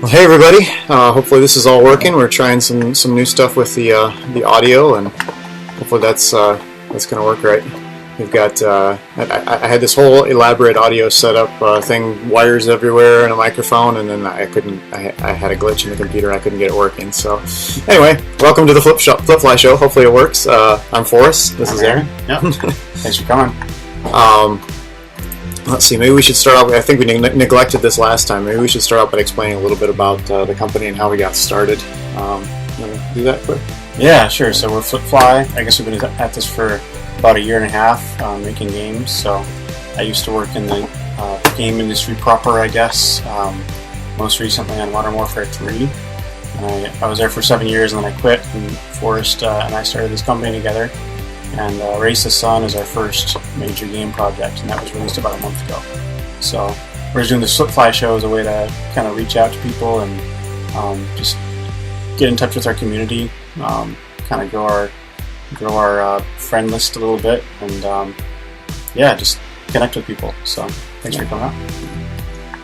Well, hey everybody! Hopefully this is all working. We're trying some new stuff with the audio, and hopefully that's going to work right. We've got I had this whole elaborate audio setup thing, wires everywhere, and a microphone, and then I had a glitch in the computer. I couldn't get it working. So anyway, welcome to the Flippfly Show. Hopefully it works. I'm Forrest. This is Aaron. Yep. Thanks for coming. Let's see, maybe we should start out, I think we neglected this last time, maybe we should start out by explaining a little bit about the company and how we got started. You want to do that quick? Yeah, sure. So we're Flippfly. I guess we've been at this for about a year and a half, making games. So I used to work in the game industry proper, I guess, most recently on Modern Warfare 3. And I was there for 7 years, and then I quit, and Forrest and I started this company together. And Race the Sun is our first major game project, and that was released about a month ago. So we're just doing the Flippfly Show as a way to kind of reach out to people and just get in touch with our community, kind of grow our friend list a little bit, and yeah, just connect with people. So thanks for coming out.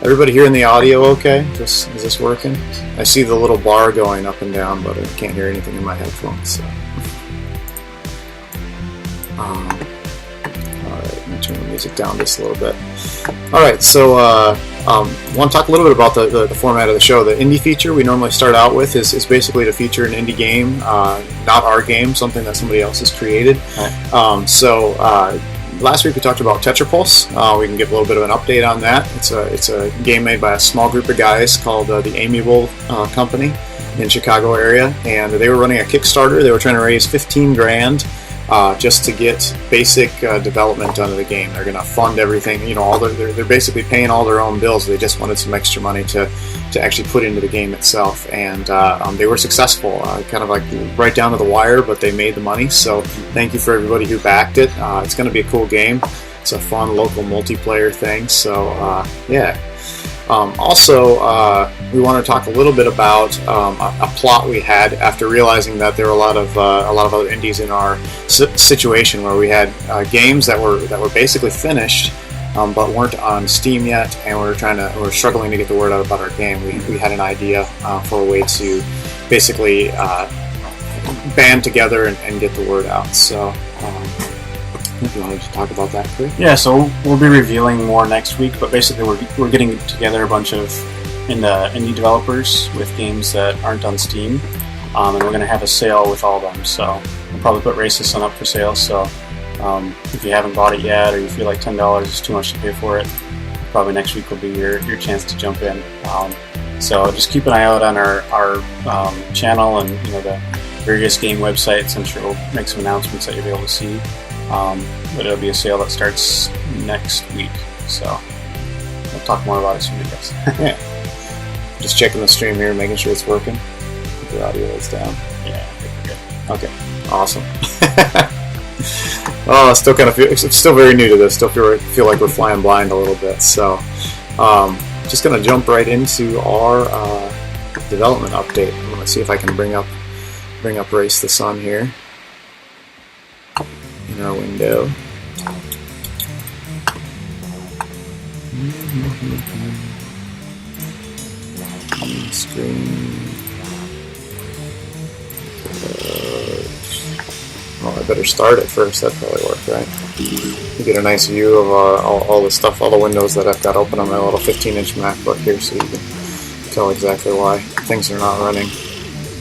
Everybody hearing the audio okay? Is this working? I see the little bar going up and down, but I can't hear anything in my headphones. So. Alright, let me turn the music down just a little bit. Alright, so I want to talk a little bit about the format of the show. The indie feature we normally start out with is basically to feature an indie game, not our game, something that somebody else has created. Right. Last week we talked about Tetrapulse. We can give a little bit of an update on that. It's a game made by a small group of guys called the Amiable Company in Chicago area, and they were running a Kickstarter. They were trying to raise 15 grand. Just to get basic development done of the game. They're going to fund everything. You know, they're basically paying all their own bills. They just wanted some extra money to actually put into the game itself, and they were successful. Kind of like right down to the wire, but they made the money. So thank you for everybody who backed it. It's going to be a cool game. It's a fun local multiplayer thing. So yeah. We want to talk a little bit about a plot we had after realizing that there were a lot of other indies in our situation where we had games that were basically finished but weren't on Steam yet, and we're struggling to get the word out about our game. We had an idea for a way to basically band together and get the word out. So. If you wanted to talk about that, please. Yeah, so we'll be revealing more next week, but basically we're getting together a bunch of indie developers with games that aren't on Steam, and we're going to have a sale with all of them. So we'll probably put Race the Sun up for sale. So if you haven't bought it yet, or you feel like $10 is too much to pay for it, probably next week will be your chance to jump in. So just keep an eye out on our channel and the various game websites. I'm sure we'll make some announcements that you'll be able to see. But it'll be a sale that starts next week, so we'll talk more about it soon, I guess. Yeah. Just checking the stream here, making sure it's working. The audio is down. Yeah, I think we're good. Okay, awesome. Oh, it's still very new to this. Still feel like we're flying blind a little bit. So, just gonna jump right into our development update. I'm gonna see if I can bring up Race the Sun here. In our window. Screen. Well, I better start it first. That'd probably work, right? You get a nice view of all the stuff, all the windows that I've got open on my little 15-inch MacBook here, so you can tell exactly why things are not running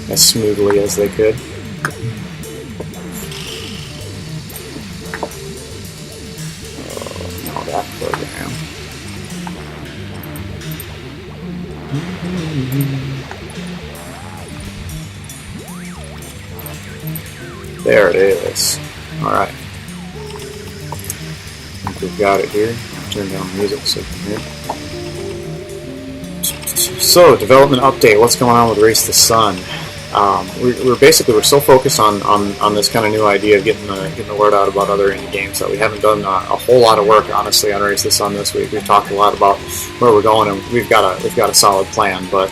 as smoothly as they could. That program. There it is. Alright. I think we've got it here. Turn down the music so you can hear. So, development update. What's going on with Race the Sun? We're so focused on this kind of new idea of getting the word out about other indie games that we haven't done a whole lot of work, honestly, on Race the Sun this week. We've talked a lot about where we're going, and we've got a solid plan, but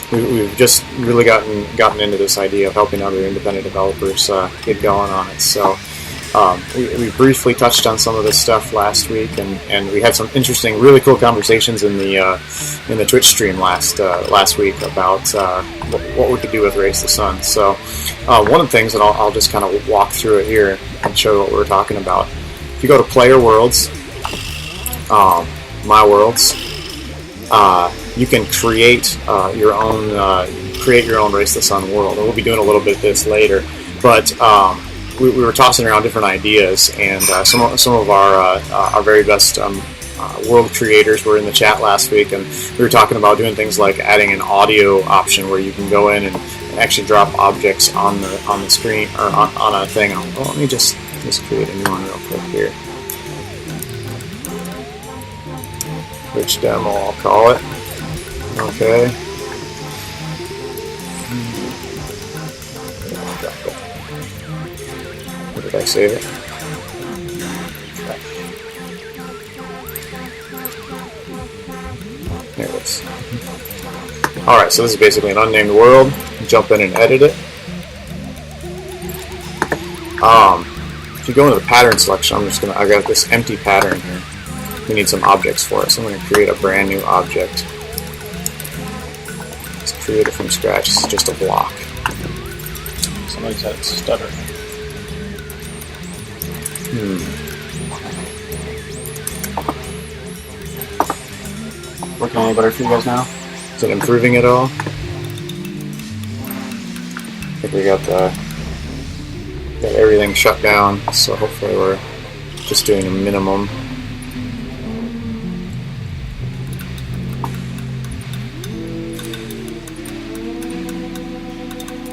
we've just really gotten into this idea of helping other independent developers get going on it. So we briefly touched on some of this stuff last week, and we had some interesting, really cool conversations in the Twitch stream last week about what we could do with Race the Sun. So one of the things, and I'll just kind of walk through it here and show what we're talking about. If you go to Player Worlds, My Worlds, you can create your own Race the Sun world. And we'll be doing a little bit of this later, but we were tossing around different ideas, and some of our very best world creators were in the chat last week, and we were talking about doing things like adding an audio option where you can go in and actually drop objects on the screen or on a thing. Well, let me just create a new one real quick here. Which demo I'll call it. Okay. Where did I save it? There it is. Alright, so this is basically an unnamed world. Jump in and edit it. If you go into the pattern selection, I got this empty pattern here. We need some objects for it, so I'm going to create a brand new object. Let's create it from scratch. It's just a block. Somebody said it's stuttering. Working any better for you guys now? Is it improving at all? I think we got everything shut down, so hopefully we're just doing a minimum.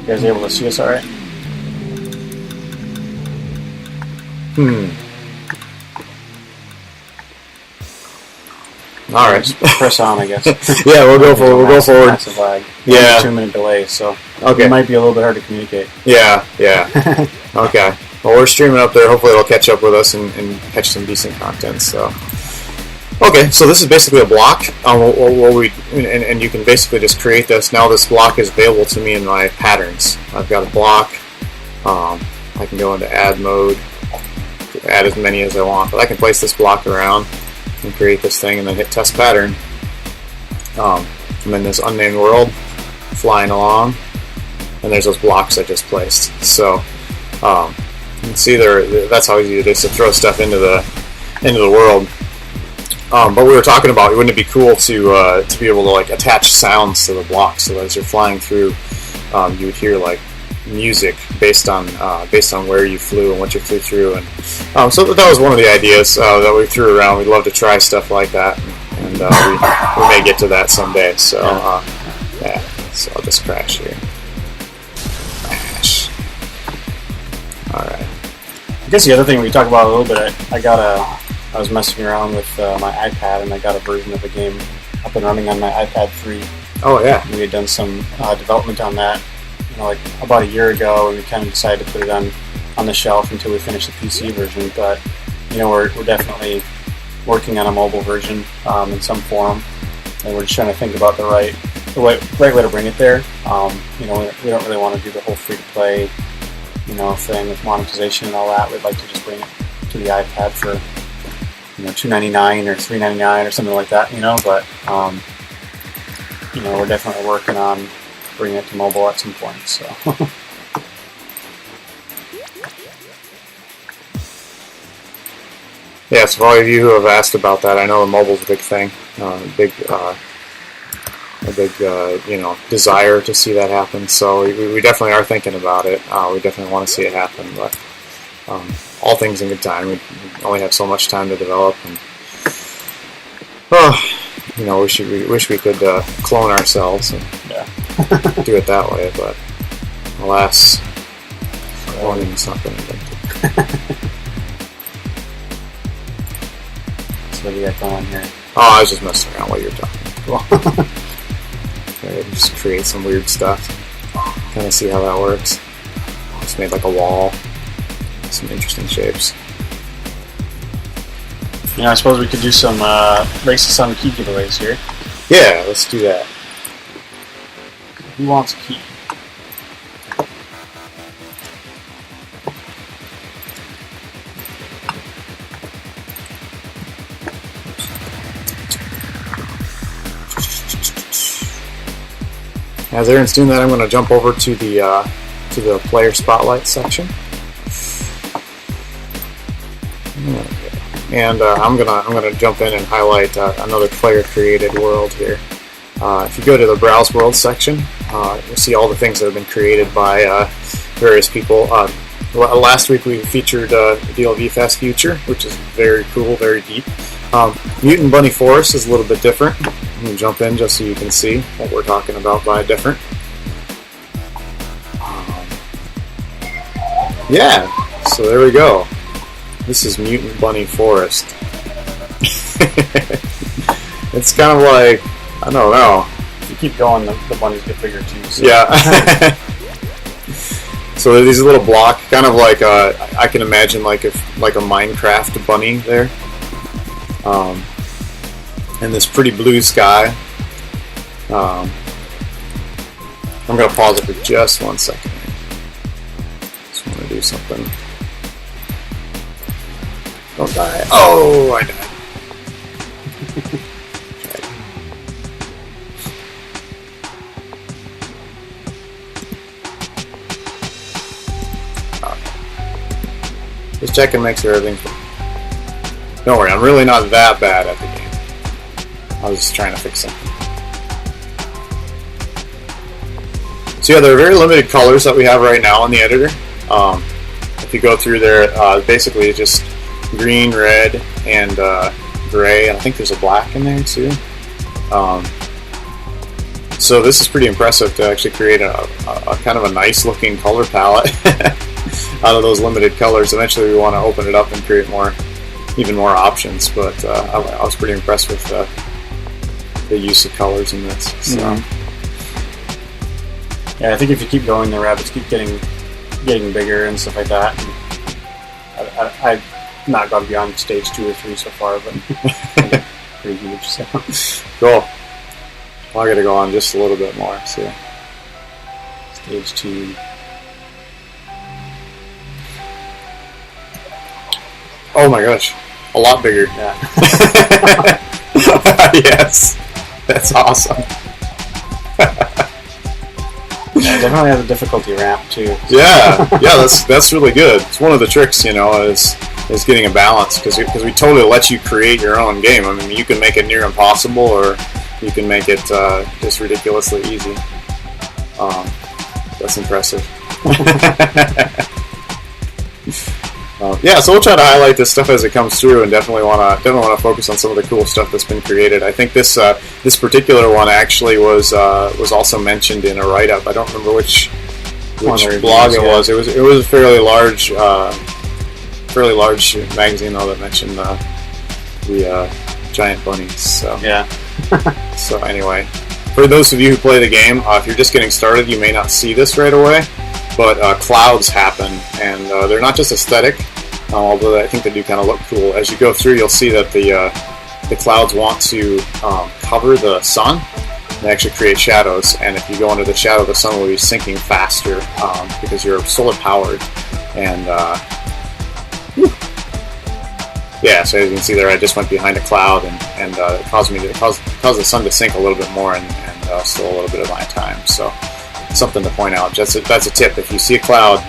You guys able to see us alright? All right. Press on, I guess. Yeah, we'll go forward. Massive lag. Yeah. 2-minute delay, so okay. It might be a little bit hard to communicate. Yeah. Okay. Well, we're streaming up there. Hopefully, it'll catch up with us and catch some decent content. So, okay. So this is basically a block. And you can basically just create this. Now this block is available to me in my patterns. I've got a block. I can go into add mode, add as many as I want, but I can place this block around and create this thing, and then hit test pattern. And then this unnamed world flying along, and there's those blocks I just placed. So you can see there. That's how easy it is to throw stuff into the world. But we were talking about, wouldn't it be cool to be able to like attach sounds to the blocks, so that as you're flying through, you would hear like music based on where you flew and what you flew through, and so that was one of the ideas that we threw around. We'd love to try stuff like that, and we may get to that someday. So yeah, so I'll just crash here. Crash. All right. I guess the other thing we talked about a little bit, I was messing around with my iPad, and I got a version of the game up and running on my iPad 3. Oh yeah. We had done some development on that, like about a year ago, and we kind of decided to put it on the shelf until we finish the PC version. But we're definitely working on a mobile version in some form, and we're just trying to think about the right way to bring it there. We don't really want to do the whole free-to-play thing with monetization and all that. We'd like to just bring it to the iPad for $2.99 or $3.99 or something like that. But we're definitely working on bringing it to mobile at some point. So. Yeah, so for all of you who have asked about that, I know mobile's a big thing, a big desire to see that happen. So we definitely are thinking about it. We definitely want to see it happen, but all things in good time. We only have so much time to develop, and wish we could clone ourselves and do it that way, but alas, cloning is not been invented. So what do you got going here? Oh, I was just messing around while you were talking. Cool. Okay, just create some weird stuff. Kind of see how that works. Just made like a wall. Some interesting shapes. I suppose we could do some Race the Sun key giveaways here. Yeah, let's do that. Who wants a key? as Aaron's doing that, I'm going to jump over to the player spotlight section. And I'm gonna jump in and highlight another player-created world here. If you go to the Browse World section, you'll see all the things that have been created by various people. Last week we featured DLV Fast Future, which is very cool, very deep. Mutant Bunny Forest is a little bit different. I'm gonna jump in just so you can see what we're talking about by different. Yeah, so there we go. This is Mutant Bunny Forest. It's kind of like, I don't know. If you keep going, the bunnies get bigger too. So. Yeah. So these little block, kind of like I can imagine like a Minecraft bunny there. And this pretty blue sky. I'm going to pause it for just 1 second. Just want to do something. Don't die. Oh, I died. Just checking, make sure everything's. Don't worry, I'm really not that bad at the game. I was just trying to fix something. So yeah, there are very limited colors that we have right now in the editor. If you go through there, basically it's just green, red, and gray. I think there's a black in there too. So this is pretty impressive to actually create a kind of a nice looking color palette out of those limited colors. Eventually we want to open it up and create even more options, but I was pretty impressed with the use of colors in this. So. Mm-hmm. Yeah, I think if you keep going, the rabbits keep getting bigger and stuff like that. I've not gone beyond stage 2 or 3 so far, but pretty huge. So. Cool. Well, I got to go on just a little bit more. So. Stage 2. Oh my gosh, a lot bigger. Yeah. Yes, that's awesome. Yeah, definitely has a difficulty ramp too. Yeah, that's really good. It's one of the tricks, is getting a balance, because we totally let you create your own game. I mean, you can make it near impossible, or you can make it just ridiculously easy. That's impressive. Yeah, so we'll try to highlight this stuff as it comes through, and definitely want to focus on some of the cool stuff that's been created. I think this particular one actually was also mentioned in a write-up. I don't remember which blog it was. It was a fairly large magazine though that mentioned the giant bunnies. So yeah. So anyway, for those of you who play the game, if you're just getting started, you may not see this right away. But clouds happen, and they're not just aesthetic, although I think they do kind of look cool. As you go through, you'll see that the clouds want to cover the sun. They actually create shadows, and if you go into the shadow, the sun will be sinking faster because you're solar powered. And yeah, so as you can see there, I just went behind a cloud, and it caused the sun to sink a little bit more and stole a little bit of my time. So. Something to point out. That's a tip. If you see a cloud,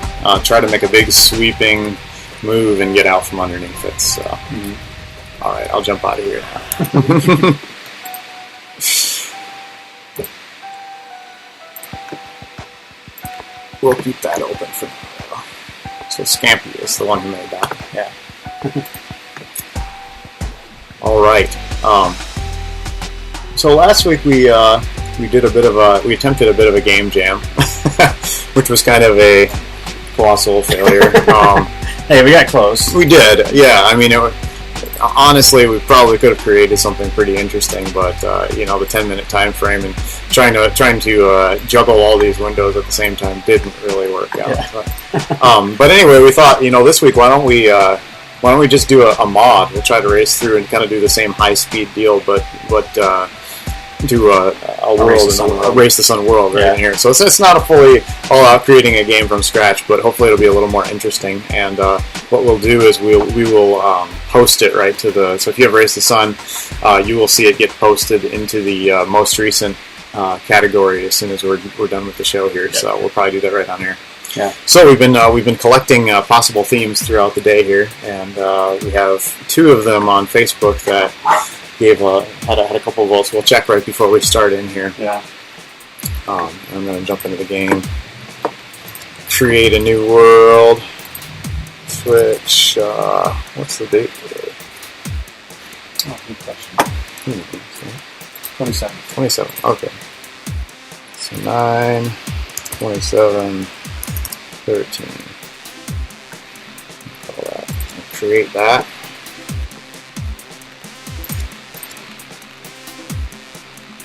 try to make a big sweeping move and get out from underneath it. So, All right, I'll jump out of here now. We'll keep that open for now. So Scampy is the one who made that. Yeah. All right. So last week we attempted a bit of a game jam, which was kind of a colossal failure. Hey, we got close. We did, yeah. I mean, honestly, we probably could have created something pretty interesting, but the 10-minute time frame and trying to juggle all these windows at the same time didn't really work out. Yeah. But anyway, we thought, this week, why don't we just do a mod? We'll try to race through and kind of do the same high-speed deal, but do a race the sun world right in here. So it's not a fully all-out creating a game from scratch, but hopefully it'll be a little more interesting. And what we'll do is we will post it right to the. So if you have Race the Sun, you will see it get posted into the most recent category as soon as we're done with the show here. Yep. So we'll probably do that right on here. Yeah. So we've been collecting possible themes throughout the day here, and we have 2 of them on Facebook that had a couple of votes. We'll check right before we start in here. Yeah. I'm going to jump into the game. Create a new world. Switch. What's the date today? Oh, good question. 27. 27. Okay. So 9, 27, 13. Call that. Create that.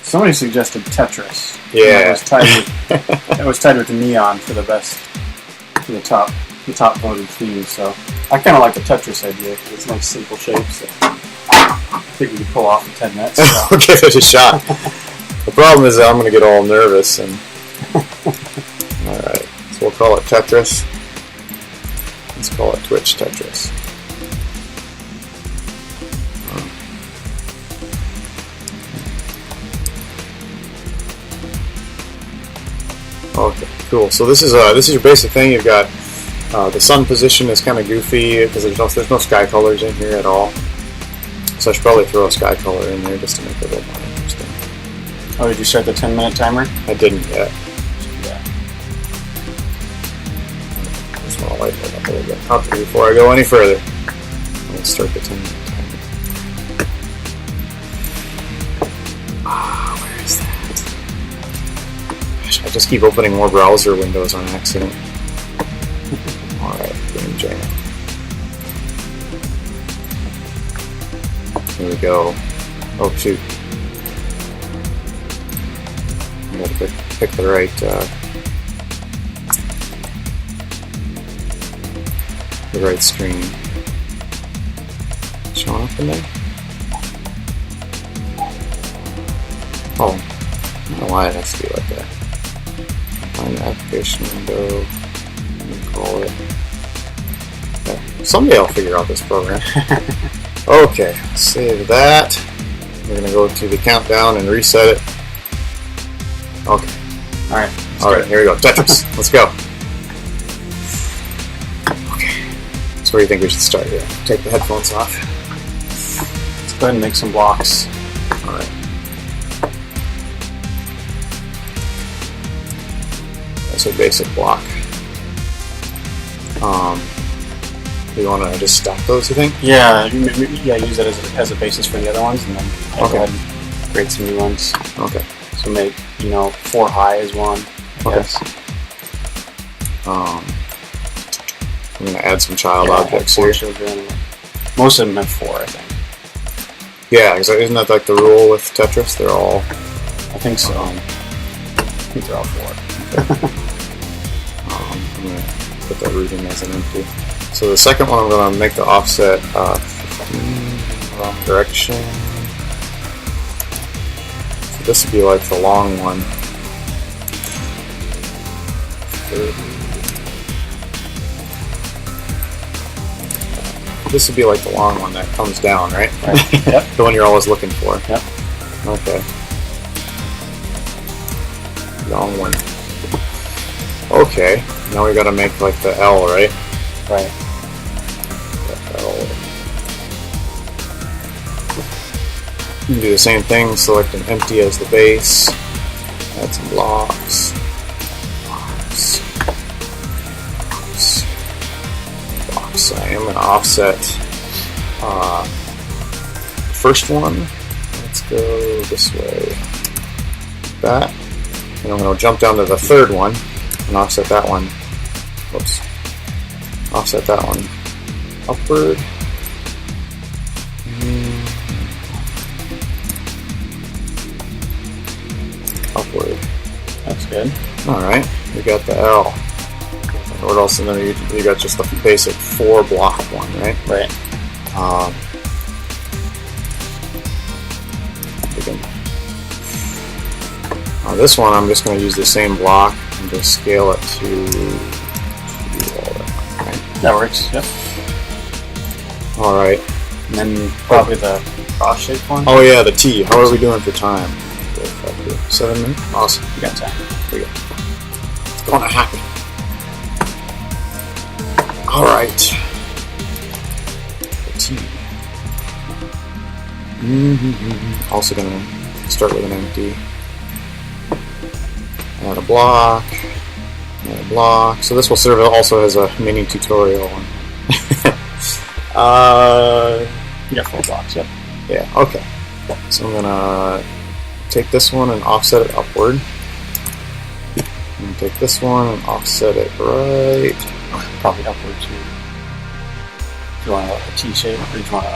Somebody suggested Tetris. Yeah. That was tied with the neon for the top voted theme. So I kind of like the Tetris idea because it's a nice simple shape. So I think we could pull off in 10 minutes. So. I'll give it a shot. The problem is that I'm going to get all nervous and. Alright, so we'll call it Tetris. Let's call it Twitch Tetris. Okay, cool. So this is your basic thing. You've got the sun position is kind of goofy because there's no sky colors in here at all. So I should probably throw a sky color in there just to make it a little more interesting. Oh, did you start the 10-minute timer? I didn't yet. Yeah. I just want to lighten it up a little bit. Okay, before I go any further, let's start the 10-minute timer. Where is that? Gosh, I just keep opening more browser windows on accident. Alright, Game Jam. Here we go. Oh shoot. I gotta pick the right screen. Showing up in there? Oh, I don't know why it has to be like that. Find the application window. Call it. Okay. Someday I'll figure out this program. Okay, save that. We're gonna go to the countdown and reset it. Okay. Alright, here we go. Tetris. Let's go. Okay. So where do you think we should start here? Take the headphones off. Let's go ahead and make some blocks. Alright. That's a basic block. Do you want to just stack those, you think? Yeah, use that as a basis for the other ones, and then I'll go ahead and create some new ones. Okay. So make, 4 high is one, I guess. I'm going to add some child objects four here. Children. Most of them have 4, I think. Yeah, isn't that like the rule with Tetris? They're all... I think so. I think they're all 4. I'm going to put that root in as an empty. So the second one, I'm going to make the offset 15, wrong direction. So this would be like the long one. 30. This would be like the long one that comes down, right? Right. Yep. The one you're always looking for. Yep. Okay. Long one. Okay. Now we got to make like the L, right? Right. You can do the same thing, select an empty as the base, add some blocks, blocks. I am going to offset the first one. Let's go this way. That. And I'm going to jump down to the third one and offset that one. Whoops. Offset that one upward. Upward. That's good. Alright, we got the L. What else? And then you got just the basic 4 block one, right? Right. This one, I'm just going to use the same block and just scale it to all that. Right? That works. Yep. Alright. And then probably the cross-shaped one. Oh yeah, the T. How are we doing for time? 7 minutes. Awesome. You got time. There we go. It's gonna happen. All right. Also gonna start with an empty. Add a block. Add a block. So this will serve also as a mini tutorial. You got 4 blocks. Yep. Yeah. Okay. So I'm gonna take this one and offset it upward. And take this one and offset it right. Probably upward too. If you want a T shape, or if you want it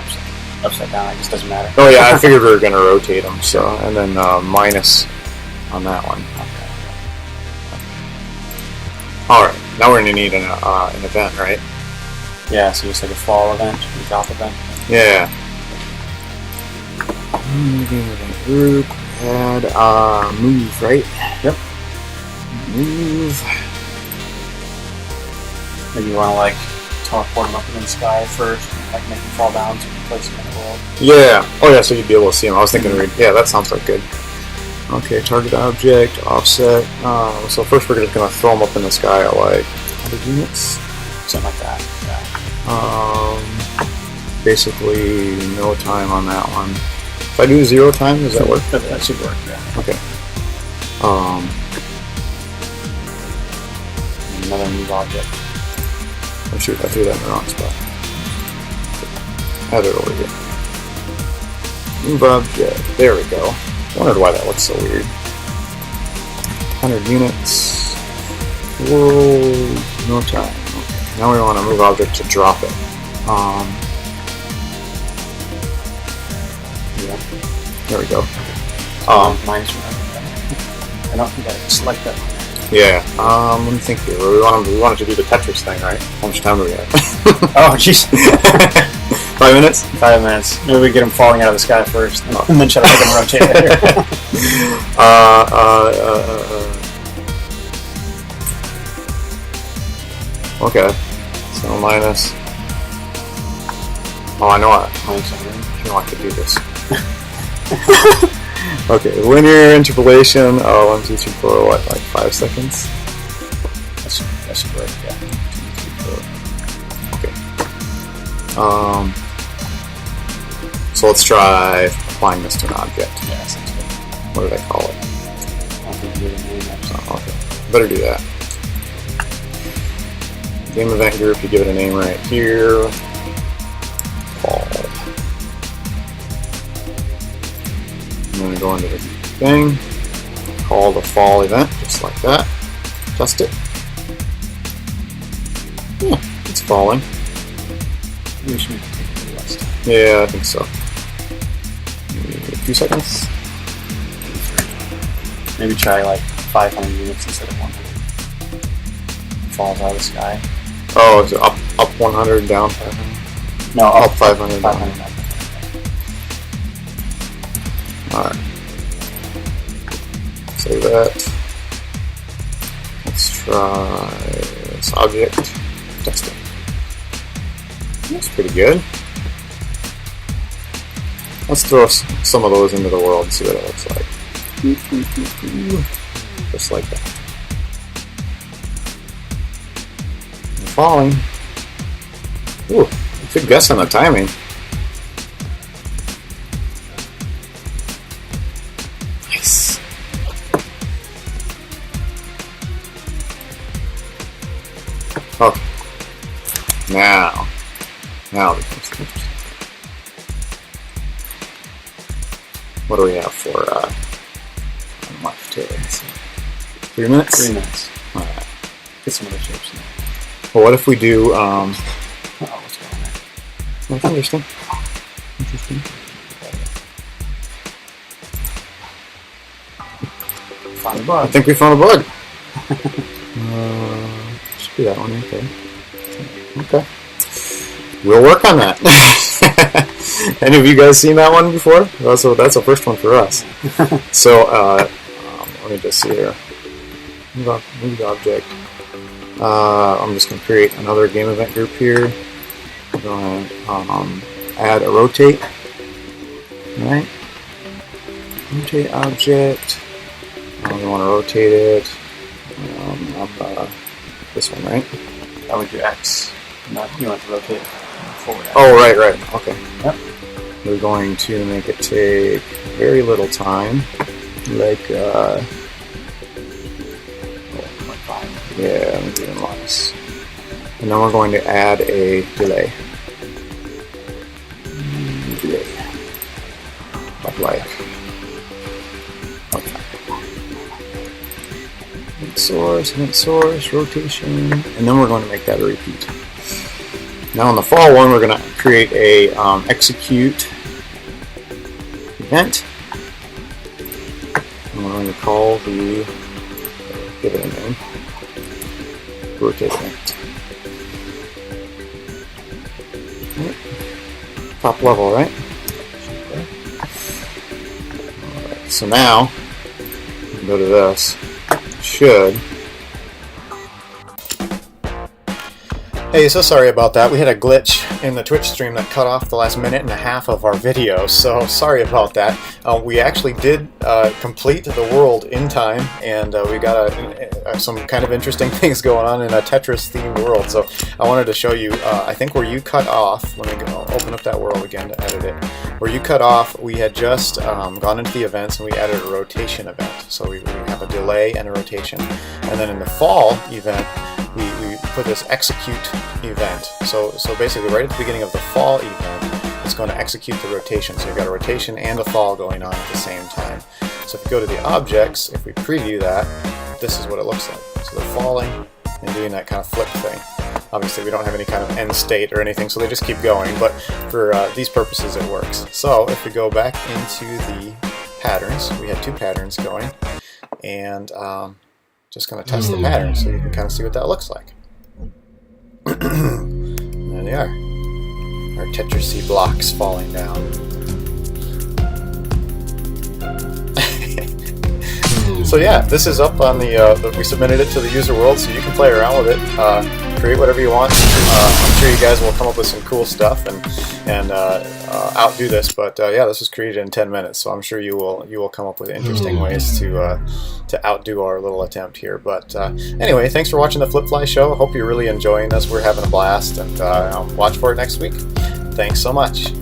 upside down, it just doesn't matter. Oh yeah, I figured we were gonna rotate them. So and then minus on that one. Okay. All right. Now we're gonna need an event, right? Yeah. So just like a fall event, a drop event. Yeah. Group add move, right? Yep. Move. Maybe you want to like teleport them up in the sky first, and, like make them fall down so you can place them in the world. Yeah. Oh yeah. So you'd be able to see them. I was thinking, yeah, that sounds like good. Okay. Target object offset. So first we're just gonna throw them up in the sky at like 100 units. Something like that. Yeah. Basically no time on that one. If I do 0 time, does that work? That should work. Yeah. Okay. Another move object. Oh shoot, I threw that in the wrong spot. Add it over here. Move object. There we go. I wondered why that looks so weird. 100 units. World. No time. Okay. Now we want a move object to drop it. Yeah. There we go. Minus 1. I don't think I select that one. Yeah. Let me think here. We wanted to do the Tetris thing, right? How much time do we have? Oh, jeez. 5 minutes? 5 minutes. Maybe we get them falling out of the sky first, and then try to make them rotate later. Okay. So minus. Oh, I know what. Minus 100. I know I could do this. Okay, linear interpolation. 1, 2, 3, 4. What? Like 5 seconds? That's great. Yeah. 1, 2, 3, 4. Okay. So let's try applying this to an object. Yeah, that sounds good. What did I call it? I don't think you did a name or something. Oh, okay. Better do that. Game event group. You give it a name right here. Fall. I'm going to go into the thing, call the fall event, just like that. Test it. Yeah, it's falling. Maybe we should take it to the last time. Yeah, I think so. Maybe a few seconds. Maybe try like 500 units instead of 100. Falls out of the sky. Oh, is it up 100, down 500? No, Up 500, down. 500. Alright. Save that. Let's try this object. Test it. That's pretty good. Let's throw some of those into the world and see what it looks like. Just like that. They're falling. Ooh, good guess on the timing. Nice. Oh. Now it becomes interesting. What do we have for left here? 3 minutes? 3 minutes. Alright. Get some other shapes in there. Well, what if we do Oh, what's going on there? that's interesting. Interesting. Find a I bug. think we found a bug. Should be that one right there. Okay. We'll work on that. Any of you guys seen that one before? That's a first one for us. So, let me just see here. Move object. I'm just going to create another game event group here. I'm going to add a rotate. Alright. rotate object. We want to rotate it up this one, right? That would do X. Not, you want to rotate it forward. Oh, right, okay. Yep. We're going to make it take very little time, like, 0.5. yeah, maybe even less. And then we're going to add a delay. Like, okay. Event source, rotation, and then we're going to make that a repeat. Now on the fall one, we're going to create a execute event. And we're going to call the, give it a name, rotate event. Right. Top level, right? Alright, so now, we can go to this, should. Hey, so sorry about that. We had a glitch in the Twitch stream that cut off the last minute and a half of our video, so sorry about that. We actually did complete the world in time, and we got some kind of interesting things going on in a Tetris-themed world, so I wanted to show you, I think where you cut off, let me go open up that world again to edit it. Where you cut off, we had just gone into the events and we added a rotation event. So we have a delay and a rotation. And then in the fall event, we put this execute event. So basically right at the beginning of the fall event, it's going to execute the rotation. So you've got a rotation and a fall going on at the same time. So if you go to the objects, if we preview that, this is what it looks like. So they're falling and doing that kind of flip thing. Obviously we don't have any kind of end state or anything, so they just keep going, but for these purposes it works. So if we go back into the patterns, we had two patterns going, and just going to test the pattern so you can kind of see what that looks like. There they are. Our Tetris blocks falling down. So yeah, this is up on the, we submitted it to the user world, so you can play around with it, create whatever you want. I'm sure you guys will come up with some cool stuff and outdo this, but yeah, this was created in 10 minutes, so I'm sure you will come up with interesting ways to outdo our little attempt here. But anyway, thanks for watching the Flippfly Show. Hope you're really enjoying this. We're having a blast, and watch for it next week. Thanks so much.